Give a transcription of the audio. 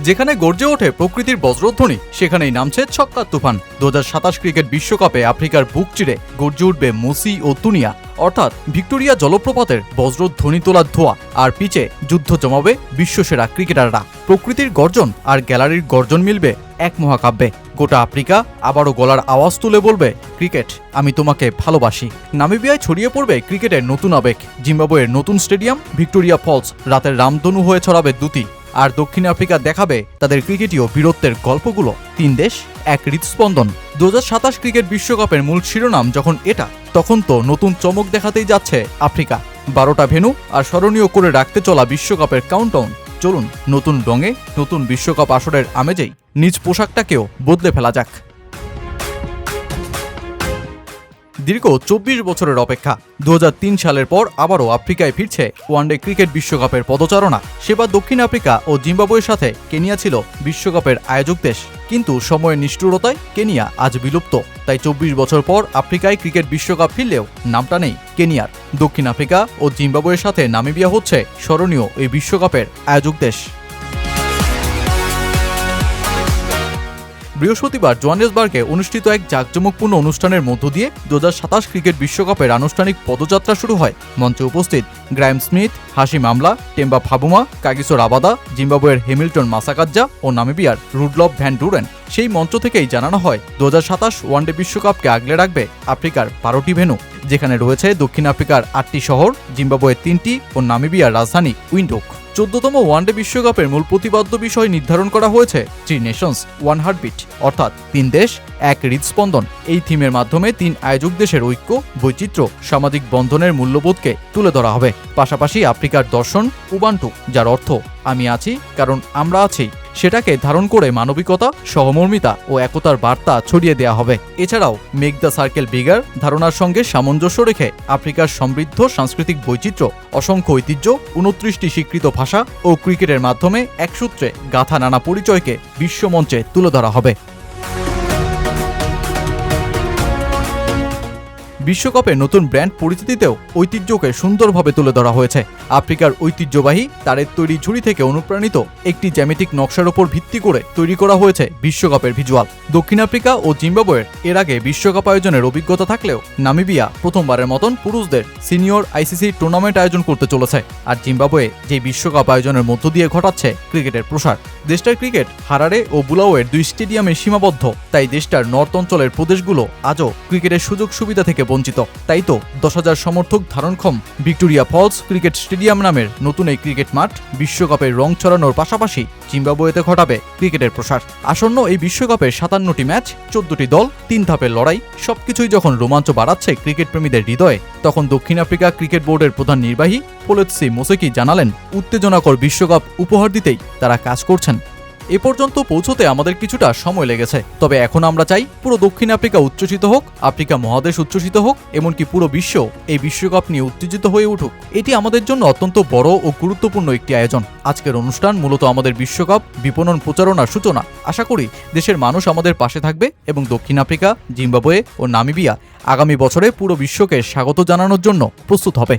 যেখানে গর্জে ওঠে প্রকৃতির বজ্রধ্বনি, সেখানেই নামছে ছক্কার তুফান। 2027 ক্রিকেট বিশ্বকাপে আফ্রিকার বুক চিরে গর্জে উঠবে মুসি ও তুনিয়া, অর্থাৎ ভিক্টোরিয়া জলপ্রপাতের বজ্রধ্বনি তোলার ধোয়া, আর পিচে যুদ্ধ জমাবে বিশ্বসেরা ক্রিকেটাররা। প্রকৃতির গর্জন আর গ্যালারির গর্জন মিলবে এক মহাকাব্যে। গোটা আফ্রিকা আবারও গলার আওয়াজ তুলে বলবে, ক্রিকেট আমি তোমাকে ভালোবাসি। নামিবিয়ায় ছড়িয়ে পড়বে ক্রিকেটের নতুন আবেগ। জিম্বাবুয়ের নতুন স্টেডিয়াম ভিক্টোরিয়া ফলস রাতের রামধনু হয়ে ছড়াবে দ্যুতি। আর দক্ষিণ আফ্রিকা দেখাবে তাদের ক্রিকেটীয় বীরত্বের গল্পগুলো। 3 দেশ, এক হৃদস্পন্দন। 2027 ক্রিকেট বিশ্বকাপের মূল শিরোনাম যখন এটা, তখন তো নতুন চমক দেখাতেই যাচ্ছে আফ্রিকা। 12টা ভেন্যু আর স্মরণীয় করে রাখতে চলা বিশ্বকাপের কাউন্টডাউন। চলুন নতুন রঙে, নতুন বিশ্বকাপ আসরের আমেজেই নিজ পোশাকটাকেও বদলে ফেলা যাক। দীর্ঘ 24 বছরের অপেক্ষা। 2003 সালের পর আবারও আফ্রিকায় ফিরছে ওয়ানডে ক্রিকেট বিশ্বকাপের পদচারণা। সেবার দক্ষিণ আফ্রিকা ও জিম্বাবুয়ের সাথে কেনিয়া ছিল বিশ্বকাপের আয়োজক দেশ, কিন্তু সময়ের নিষ্ঠুরতায় কেনিয়া আজ বিলুপ্ত। তাই 24 বছর পর আফ্রিকায় ক্রিকেট বিশ্বকাপ ফিরলেও নামটা নেই কেনিয়ার। দক্ষিণ আফ্রিকা ও জিম্বাবুয়ের সাথে নামিবিয়া হচ্ছে স্মরণীয় এই বিশ্বকাপের আয়োজক দেশ। বৃহস্পতিবার জোহানেসবার্গে অনুষ্ঠিত এক জাঁকজমকপূর্ণ অনুষ্ঠানের মধ্য দিয়ে 2027 ক্রিকেট বিশ্বকাপের আনুষ্ঠানিক পদযাত্রা শুরু হয়। মঞ্চে উপস্থিত গ্রাইম স্মিথ, হাশিম আমলা, টেম্বা ফাবুমা, কাগিসো রাবাদা, জিম্বাবুয়ের হ্যামিল্টন মাসাকাজ্জা ও নামিবিয়ার রুডলফ ভ্যান ডুরেন। সেই মঞ্চ থেকেই জানানো হয় 2027 ওয়ানডে বিশ্বকাপকে আগলে রাখবে আফ্রিকার 12টি ভেন্যু, যেখানে রয়েছে দক্ষিণ আফ্রিকার 8টি শহর, জিম্বাবুয়ের 3টি ও নামিবিয়ার রাজধানী উইন্ডহোক। 14তম ওয়ানডে বিশ্বকাপের মূল প্রতিপাদ্য বিষয় নির্ধারণ করা হয়েছে 3 নেশনস 1 হার্টবিট, অর্থাৎ 3 দেশ, এক হৃদস্পন্দন। এই থিমের মাধ্যমে 3 আয়োজক দেশের ঐক্য, বৈচিত্র্য, সামাজিক বন্ধনের মূল্যবোধকে তুলে ধরা হবে। পাশাপাশি আফ্রিকার দর্শন উবান্টু, যার অর্থ আমি আছি কারণ আমরা আছি, সেটাকে ধারণ করে মানবিকতা, সহমর্মিতা ও একতার বার্তা ছড়িয়ে দেওয়া হবে। এছাড়াও মেক দ্য সার্কেল বিগার ধারণার সঙ্গে সামঞ্জস্য রেখে আফ্রিকার সমৃদ্ধ সাংস্কৃতিক বৈচিত্র্য, অসংখ্য ঐতিহ্য, 29টি স্বীকৃত ভাষা ও ক্রিকেটের মাধ্যমে এক সূত্রে গাঁথা নানা পরিচয়কে বিশ্বমঞ্চে তুলে ধরা হবে। বিশ্বকাপে নতুন ব্র্যান্ড পরিচিতিতেও ঐতিহ্যকে সুন্দরভাবে তুলে ধরা হয়েছে। আফ্রিকার ঐতিহ্যবাহী তারের তৈরি ঝুড়ি থেকে অনুপ্রাণিত একটি জ্যামিতিক নকশার উপর ভিত্তি করে তৈরি করা হয়েছে বিশ্বকাপের ভিজুয়াল। দক্ষিণ আফ্রিকা ও জিম্বাবুয়ের এর আগে বিশ্বকাপ আয়োজনের অভিজ্ঞতা থাকলেও নামিবিয়া প্রথমবারের মতন পুরুষদের সিনিয়র আইসিসি টুর্নামেন্ট আয়োজন করতে চলেছে। আর জিম্বাবুয়ে যে বিশ্বকাপ আয়োজনের মধ্য দিয়ে ঘটাচ্ছে ক্রিকেটের প্রসার। দেশটার ক্রিকেট হারারে ও বুলাওয়ের 2 স্টেডিয়ামে সীমাবদ্ধ, তাই দেশটার নর্থ অঞ্চলের প্রদেশগুলো আজও ক্রিকেটের সুযোগ সুবিধা থেকে বঞ্চিত। তাই তো 10,000 সমর্থক ধারণক্ষম ভিক্টোরিয়া ফলস ক্রিকেট স্টেডিয়াম নামের নতুন এই ক্রিকেট মাঠ বিশ্বকাপের রং ছড়ানোর পাশাপাশি জিম্বাবুয়েতে ঘটাবে ক্রিকেটের প্রসার। আসন্ন এই বিশ্বকাপের 57টি ম্যাচ, 14টি দল, 3 ধাপের লড়াই, সবকিছুই যখন রোমাঞ্চ বাড়াচ্ছে ক্রিকেট প্রেমীদের হৃদয়ে, তখন দক্ষিণ আফ্রিকা ক্রিকেট বোর্ডের প্রধান নির্বাহী পোলেতসি মোসেকি জানালেন, উত্তেজনাকর বিশ্বকাপ উপহার দিতেই তারা কাজ করছেন। এ পর্যন্ত পৌঁছতে আমাদের কিছুটা সময় লেগেছে, তবে এখন আমরা চাই পুরো দক্ষিণ আফ্রিকা উচ্ছ্বসিত হোক, আফ্রিকা মহাদেশ উচ্ছ্বসিত হোক, এমনকি পুরো বিশ্ব এই বিশ্বকাপ নিয়ে উত্তেজিত হয়ে উঠুক। এটি আমাদের জন্য অত্যন্ত বড় ও গুরুত্বপূর্ণ একটি আয়োজন। আজকের অনুষ্ঠান মূলত আমাদের বিশ্বকাপ বিপণন প্রচারণার সূচনা। আশা করি দেশের মানুষ আমাদের পাশে থাকবে এবং দক্ষিণ আফ্রিকা, জিম্বাবুয়ে ও নামিবিয়া আগামী বছরে পুরো বিশ্বকে স্বাগত জানানোর জন্য প্রস্তুত হবে।